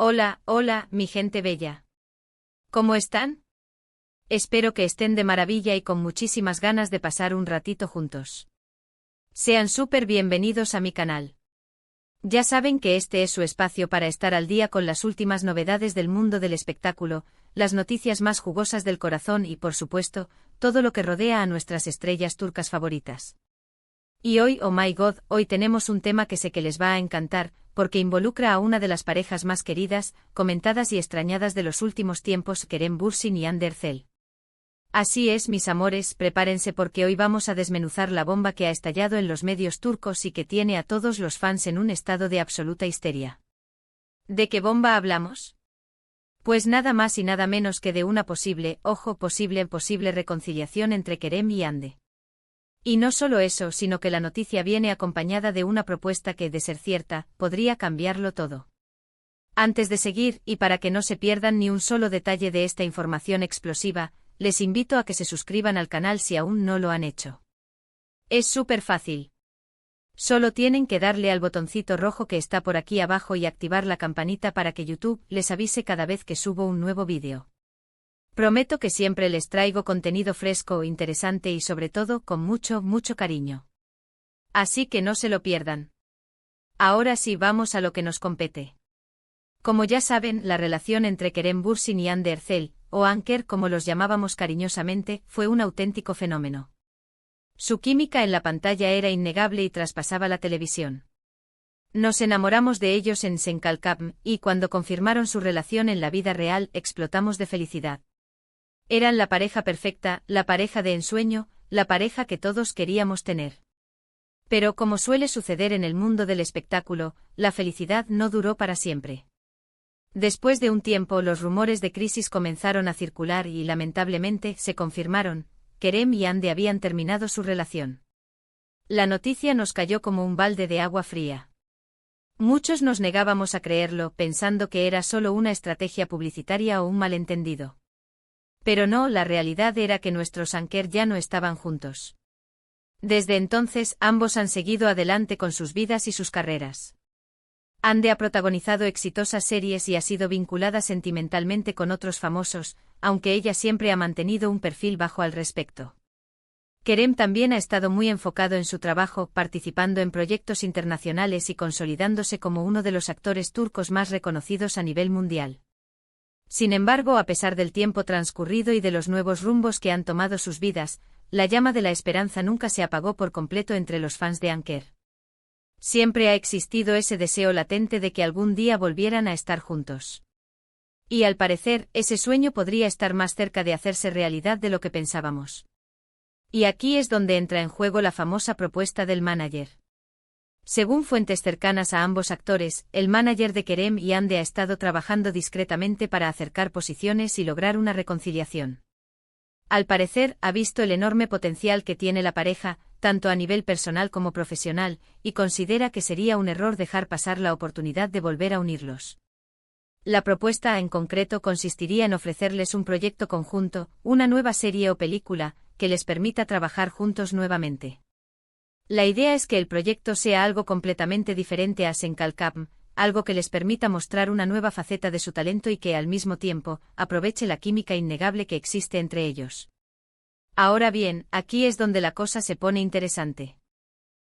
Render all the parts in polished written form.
Hola, hola, mi gente bella. ¿Cómo están? Espero que estén de maravilla y con muchísimas ganas de pasar un ratito juntos. Sean súper bienvenidos a mi canal. Ya saben que este es su espacio para estar al día con las últimas novedades del mundo del espectáculo, las noticias más jugosas del corazón y, por supuesto, todo lo que rodea a nuestras estrellas turcas favoritas. Y hoy, oh my god, hoy tenemos un tema que sé que les va a encantar, porque involucra a una de las parejas más queridas, comentadas y extrañadas de los últimos tiempos, Kerem Bürsin y Hande Erçel. Así es, mis amores, prepárense porque hoy vamos a desmenuzar la bomba que ha estallado en los medios turcos y que tiene a todos los fans en un estado de absoluta histeria. ¿De qué bomba hablamos? Pues nada más y nada menos que de una posible reconciliación entre Kerem y Hande. Y no solo eso, sino que la noticia viene acompañada de una propuesta que, de ser cierta, podría cambiarlo todo. Antes de seguir, y para que no se pierdan ni un solo detalle de esta información explosiva, les invito a que se suscriban al canal si aún no lo han hecho. Es súper fácil. Solo tienen que darle al botoncito rojo que está por aquí abajo y activar la campanita para que YouTube les avise cada vez que subo un nuevo vídeo. Prometo que siempre les traigo contenido fresco, interesante y sobre todo con mucho cariño. Así que no se lo pierdan. Ahora sí vamos a lo que nos compete. Como ya saben, la relación entre Kerem Bürsin y Hande Erçel, o Anker como los llamábamos cariñosamente, fue un auténtico fenómeno. Su química en la pantalla era innegable y traspasaba la televisión. Nos enamoramos de ellos en Senkalkam, y cuando confirmaron su relación en la vida real, explotamos de felicidad. Eran la pareja perfecta, la pareja de ensueño, la pareja que todos queríamos tener. Pero como suele suceder en el mundo del espectáculo, la felicidad no duró para siempre. Después de un tiempo los rumores de crisis comenzaron a circular y lamentablemente se confirmaron. Kerem y Hande habían terminado su relación. La noticia nos cayó como un balde de agua fría. Muchos nos negábamos a creerlo, pensando que era solo una estrategia publicitaria o un malentendido. Pero no, la realidad era que nuestros Anker ya no estaban juntos. Desde entonces, ambos han seguido adelante con sus vidas y sus carreras. Hande ha protagonizado exitosas series y ha sido vinculada sentimentalmente con otros famosos, aunque ella siempre ha mantenido un perfil bajo al respecto. Kerem también ha estado muy enfocado en su trabajo, participando en proyectos internacionales y consolidándose como uno de los actores turcos más reconocidos a nivel mundial. Sin embargo, a pesar del tiempo transcurrido y de los nuevos rumbos que han tomado sus vidas, la llama de la esperanza nunca se apagó por completo entre los fans de Anker. Siempre ha existido ese deseo latente de que algún día volvieran a estar juntos. Y al parecer, ese sueño podría estar más cerca de hacerse realidad de lo que pensábamos. Y aquí es donde entra en juego la famosa propuesta del manager. Según fuentes cercanas a ambos actores, el manager de Kerem y Hande ha estado trabajando discretamente para acercar posiciones y lograr una reconciliación. Al parecer, ha visto el enorme potencial que tiene la pareja, tanto a nivel personal como profesional, y considera que sería un error dejar pasar la oportunidad de volver a unirlos. La propuesta en concreto consistiría en ofrecerles un proyecto conjunto, una nueva serie o película, que les permita trabajar juntos nuevamente. La idea es que el proyecto sea algo completamente diferente a Senkalkam, algo que les permita mostrar una nueva faceta de su talento y que, al mismo tiempo, aproveche la química innegable que existe entre ellos. Ahora bien, aquí es donde la cosa se pone interesante.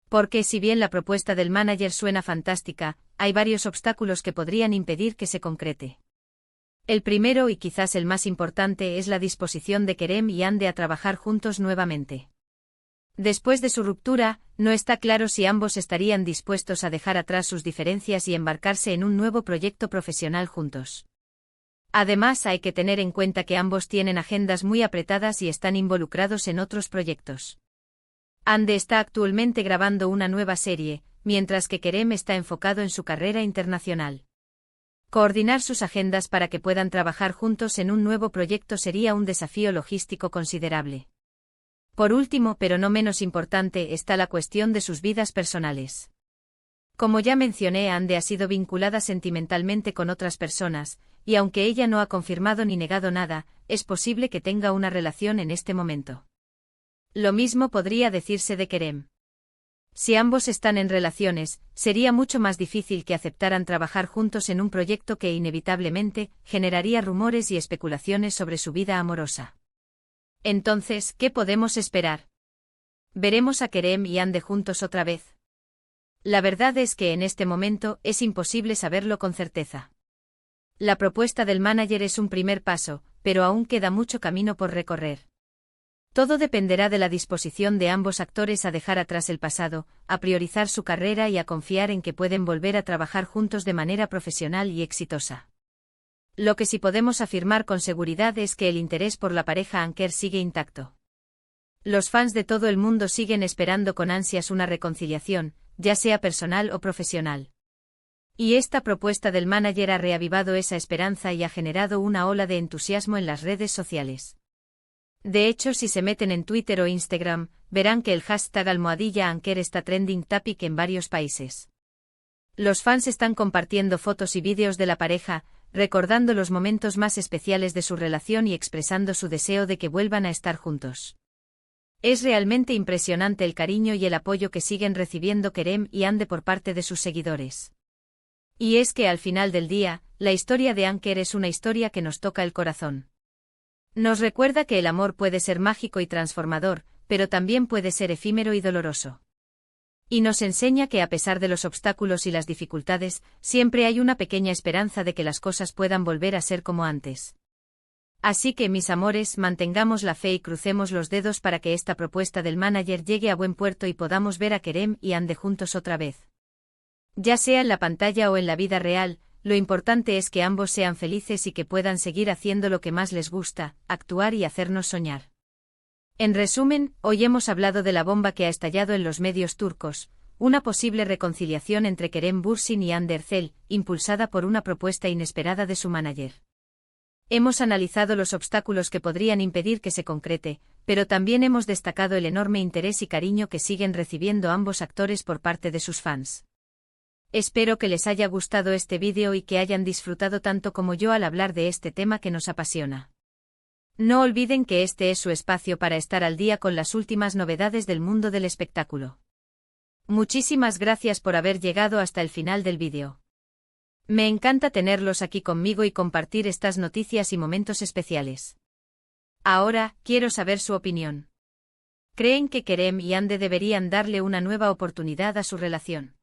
Porque si bien la propuesta del manager suena fantástica, hay varios obstáculos que podrían impedir que se concrete. El primero y quizás el más importante es la disposición de Kerem y Hande a trabajar juntos nuevamente. Después de su ruptura, no está claro si ambos estarían dispuestos a dejar atrás sus diferencias y embarcarse en un nuevo proyecto profesional juntos. Además, hay que tener en cuenta que ambos tienen agendas muy apretadas y están involucrados en otros proyectos. Hande está actualmente grabando una nueva serie, mientras que Kerem está enfocado en su carrera internacional. Coordinar sus agendas para que puedan trabajar juntos en un nuevo proyecto sería un desafío logístico considerable. Por último, pero no menos importante, está la cuestión de sus vidas personales. Como ya mencioné, Hande ha sido vinculada sentimentalmente con otras personas, y aunque ella no ha confirmado ni negado nada, es posible que tenga una relación en este momento. Lo mismo podría decirse de Kerem. Si ambos están en relaciones, sería mucho más difícil que aceptaran trabajar juntos en un proyecto que inevitablemente generaría rumores y especulaciones sobre su vida amorosa. Entonces, ¿qué podemos esperar? ¿Veremos a Kerem y Hande juntos otra vez? La verdad es que en este momento es imposible saberlo con certeza. La propuesta del manager es un primer paso, pero aún queda mucho camino por recorrer. Todo dependerá de la disposición de ambos actores a dejar atrás el pasado, a priorizar su carrera y a confiar en que pueden volver a trabajar juntos de manera profesional y exitosa. Lo que sí podemos afirmar con seguridad es que el interés por la pareja Anker sigue intacto. Los fans de todo el mundo siguen esperando con ansias una reconciliación, ya sea personal o profesional. Y esta propuesta del manager ha reavivado esa esperanza y ha generado una ola de entusiasmo en las redes sociales. De hecho, si se meten en Twitter o Instagram, verán que el hashtag #Anker está trending topic en varios países. Los fans están compartiendo fotos y vídeos de la pareja, recordando los momentos más especiales de su relación y expresando su deseo de que vuelvan a estar juntos. Es realmente impresionante el cariño y el apoyo que siguen recibiendo Kerem y Hande por parte de sus seguidores. Y es que al final del día, la historia de Anker es una historia que nos toca el corazón. Nos recuerda que el amor puede ser mágico y transformador, pero también puede ser efímero y doloroso. Y nos enseña que a pesar de los obstáculos y las dificultades, siempre hay una pequeña esperanza de que las cosas puedan volver a ser como antes. Así que, mis amores, mantengamos la fe y crucemos los dedos para que esta propuesta del manager llegue a buen puerto y podamos ver a Kerem y Hande juntos otra vez. Ya sea en la pantalla o en la vida real, lo importante es que ambos sean felices y que puedan seguir haciendo lo que más les gusta, actuar y hacernos soñar. En resumen, hoy hemos hablado de la bomba que ha estallado en los medios turcos, una posible reconciliación entre Kerem Bürsin y Hande Erçel, impulsada por una propuesta inesperada de su manager. Hemos analizado los obstáculos que podrían impedir que se concrete, pero también hemos destacado el enorme interés y cariño que siguen recibiendo ambos actores por parte de sus fans. Espero que les haya gustado este vídeo y que hayan disfrutado tanto como yo al hablar de este tema que nos apasiona. No olviden que este es su espacio para estar al día con las últimas novedades del mundo del espectáculo. Muchísimas gracias por haber llegado hasta el final del vídeo. Me encanta tenerlos aquí conmigo y compartir estas noticias y momentos especiales. Ahora, quiero saber su opinión. ¿Creen que Kerem y Hande deberían darle una nueva oportunidad a su relación?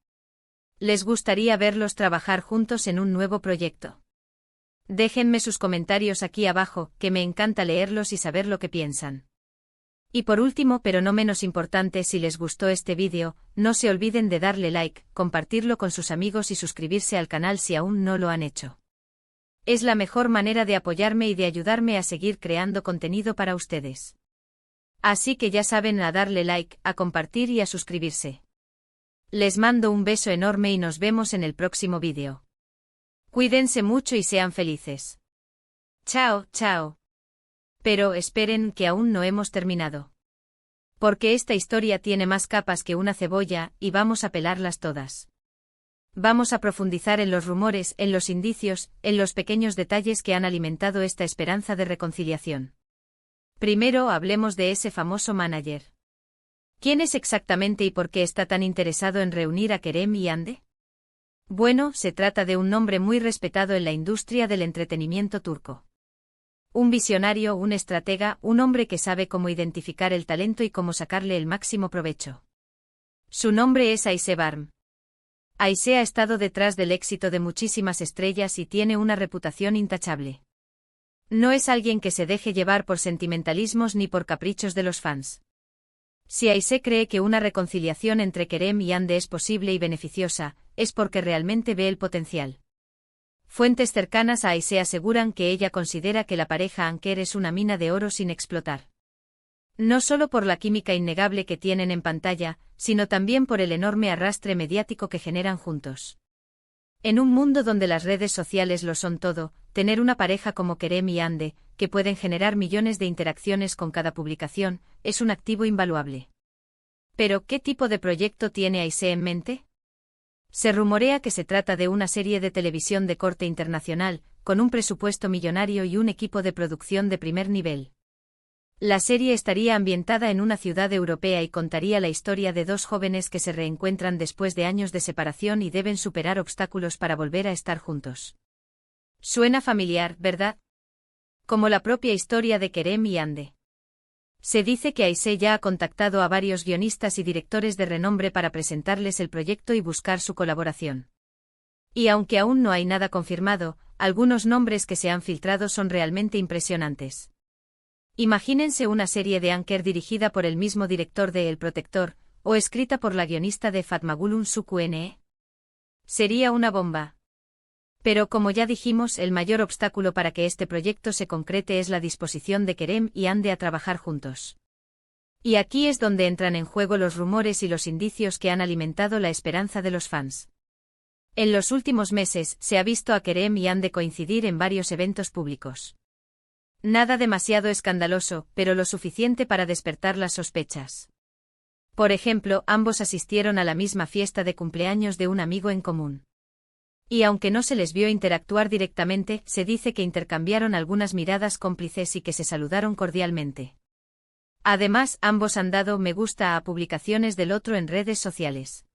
¿Les gustaría verlos trabajar juntos en un nuevo proyecto? Déjenme sus comentarios aquí abajo, que me encanta leerlos y saber lo que piensan. Y por último, pero no menos importante, si les gustó este vídeo, no se olviden de darle like, compartirlo con sus amigos y suscribirse al canal si aún no lo han hecho. Es la mejor manera de apoyarme y de ayudarme a seguir creando contenido para ustedes. Así que ya saben, a darle like, a compartir y a suscribirse. Les mando un beso enorme y nos vemos en el próximo vídeo. Cuídense mucho y sean felices. Chao, chao. Pero esperen, que aún no hemos terminado. Porque esta historia tiene más capas que una cebolla, y vamos a pelarlas todas. Vamos a profundizar en los rumores, en los indicios, en los pequeños detalles que han alimentado esta esperanza de reconciliación. Primero hablemos de ese famoso manager. ¿Quién es exactamente y por qué está tan interesado en reunir a Kerem y Hande? Bueno, se trata de un hombre muy respetado en la industria del entretenimiento turco. Un visionario, un estratega, un hombre que sabe cómo identificar el talento y cómo sacarle el máximo provecho. Su nombre es Ayse Barm. Ayse ha estado detrás del éxito de muchísimas estrellas y tiene una reputación intachable. No es alguien que se deje llevar por sentimentalismos ni por caprichos de los fans. Si Ayse cree que una reconciliación entre Kerem y Hande es posible y beneficiosa, es porque realmente ve el potencial. Fuentes cercanas a Ayse aseguran que ella considera que la pareja Anker es una mina de oro sin explotar. No solo por la química innegable que tienen en pantalla, sino también por el enorme arrastre mediático que generan juntos. En un mundo donde las redes sociales lo son todo, tener una pareja como Kerem y Hande, que pueden generar millones de interacciones con cada publicación, es un activo invaluable. Pero, ¿qué tipo de proyecto tiene Ayse en mente? Se rumorea que se trata de una serie de televisión de corte internacional, con un presupuesto millonario y un equipo de producción de primer nivel. La serie estaría ambientada en una ciudad europea y contaría la historia de dos jóvenes que se reencuentran después de años de separación y deben superar obstáculos para volver a estar juntos. Suena familiar, ¿verdad? Como la propia historia de Kerem y Hande. Se dice que Aisee ya ha contactado a varios guionistas y directores de renombre para presentarles el proyecto y buscar su colaboración. Y aunque aún no hay nada confirmado, algunos nombres que se han filtrado son realmente impresionantes. Imagínense una serie de Anker dirigida por el mismo director de El Protector, o escrita por la guionista de Fatmagulun Suku-Ne. Sería una bomba. Pero como ya dijimos, el mayor obstáculo para que este proyecto se concrete es la disposición de Kerem y Hande a trabajar juntos. Y aquí es donde entran en juego los rumores y los indicios que han alimentado la esperanza de los fans. En los últimos meses se ha visto a Kerem y Hande coincidir en varios eventos públicos. Nada demasiado escandaloso, pero lo suficiente para despertar las sospechas. Por ejemplo, ambos asistieron a la misma fiesta de cumpleaños de un amigo en común. Y aunque no se les vio interactuar directamente, se dice que intercambiaron algunas miradas cómplices y que se saludaron cordialmente. Además, ambos han dado me gusta a publicaciones del otro en redes sociales.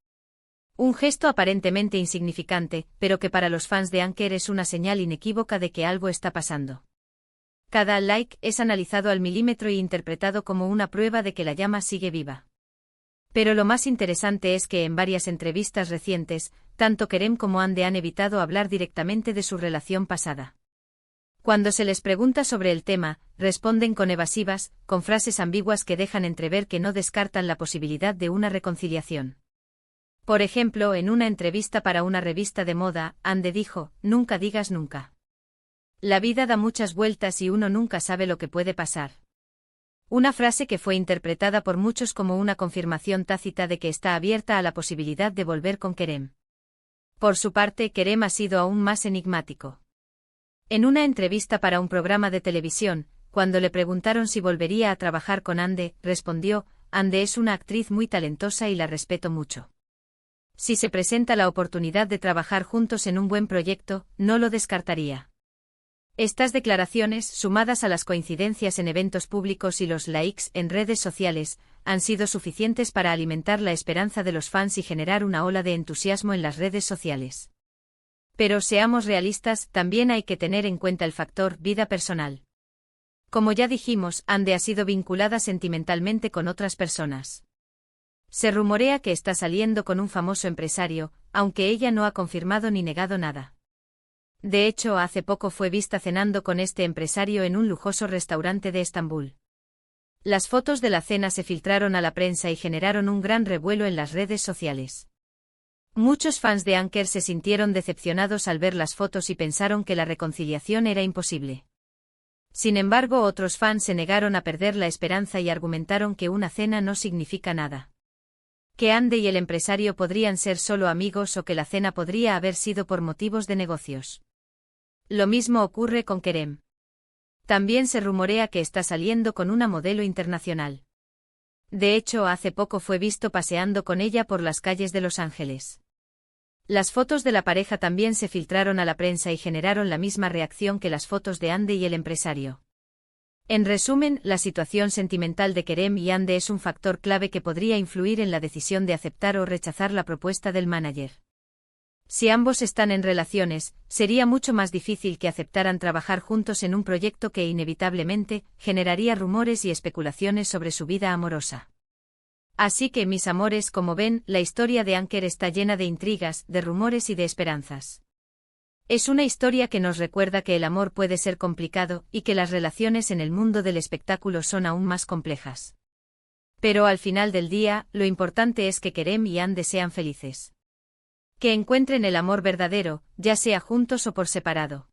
Un gesto aparentemente insignificante, pero que para los fans de Anker es una señal inequívoca de que algo está pasando. Cada like es analizado al milímetro y interpretado como una prueba de que la llama sigue viva. Pero lo más interesante es que en varias entrevistas recientes, tanto Kerem como Hande han evitado hablar directamente de su relación pasada. Cuando se les pregunta sobre el tema, responden con evasivas, con frases ambiguas que dejan entrever que no descartan la posibilidad de una reconciliación. Por ejemplo, en una entrevista para una revista de moda, Hande dijo: "Nunca digas nunca. La vida da muchas vueltas y uno nunca sabe lo que puede pasar". Una frase que fue interpretada por muchos como una confirmación tácita de que está abierta a la posibilidad de volver con Kerem. Por su parte, Kerem ha sido aún más enigmático. En una entrevista para un programa de televisión, cuando le preguntaron si volvería a trabajar con Hande, respondió: "Hande es una actriz muy talentosa y la respeto mucho. Si se presenta la oportunidad de trabajar juntos en un buen proyecto, no lo descartaría". Estas declaraciones, sumadas a las coincidencias en eventos públicos y los likes en redes sociales, han sido suficientes para alimentar la esperanza de los fans y generar una ola de entusiasmo en las redes sociales. Pero seamos realistas, también hay que tener en cuenta el factor vida personal. Como ya dijimos, Hande ha sido vinculada sentimentalmente con otras personas. Se rumorea que está saliendo con un famoso empresario, aunque ella no ha confirmado ni negado nada. De hecho, hace poco fue vista cenando con este empresario en un lujoso restaurante de Estambul. Las fotos de la cena se filtraron a la prensa y generaron un gran revuelo en las redes sociales. Muchos fans de Anker se sintieron decepcionados al ver las fotos y pensaron que la reconciliación era imposible. Sin embargo, otros fans se negaron a perder la esperanza y argumentaron que una cena no significa nada. Que Hande y el empresario podrían ser solo amigos o que la cena podría haber sido por motivos de negocios. Lo mismo ocurre con Kerem. También se rumorea que está saliendo con una modelo internacional. De hecho, hace poco fue visto paseando con ella por las calles de Los Ángeles. Las fotos de la pareja también se filtraron a la prensa y generaron la misma reacción que las fotos de Hande y el empresario. En resumen, la situación sentimental de Kerem y Hande es un factor clave que podría influir en la decisión de aceptar o rechazar la propuesta del manager. Si ambos están en relaciones, sería mucho más difícil que aceptaran trabajar juntos en un proyecto que inevitablemente generaría rumores y especulaciones sobre su vida amorosa. Así que, mis amores, como ven, la historia de Anker está llena de intrigas, de rumores y de esperanzas. Es una historia que nos recuerda que el amor puede ser complicado y que las relaciones en el mundo del espectáculo son aún más complejas. Pero al final del día, lo importante es que Kerem y Hande sean felices. Que encuentren el amor verdadero, ya sea juntos o por separado.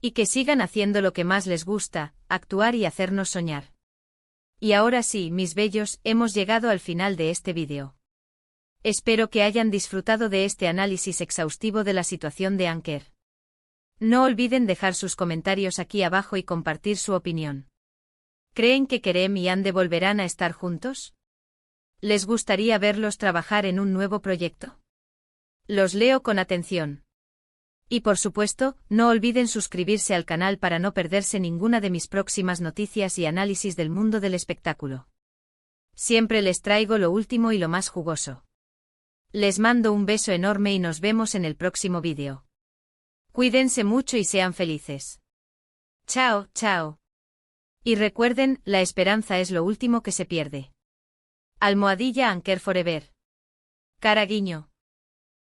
Y que sigan haciendo lo que más les gusta, actuar y hacernos soñar. Y ahora sí, mis bellos, hemos llegado al final de este vídeo. Espero que hayan disfrutado de este análisis exhaustivo de la situación de Anker. No olviden dejar sus comentarios aquí abajo y compartir su opinión. ¿Creen que Kerem y Hande volverán a estar juntos? ¿Les gustaría verlos trabajar en un nuevo proyecto? Los leo con atención. Y por supuesto, no olviden suscribirse al canal para no perderse ninguna de mis próximas noticias y análisis del mundo del espectáculo. Siempre les traigo lo último y lo más jugoso. Les mando un beso enorme y nos vemos en el próximo vídeo. Cuídense mucho y sean felices. Chao, chao. Y recuerden, la esperanza es lo último que se pierde. Almohadilla Anker Forever. Cara guiño.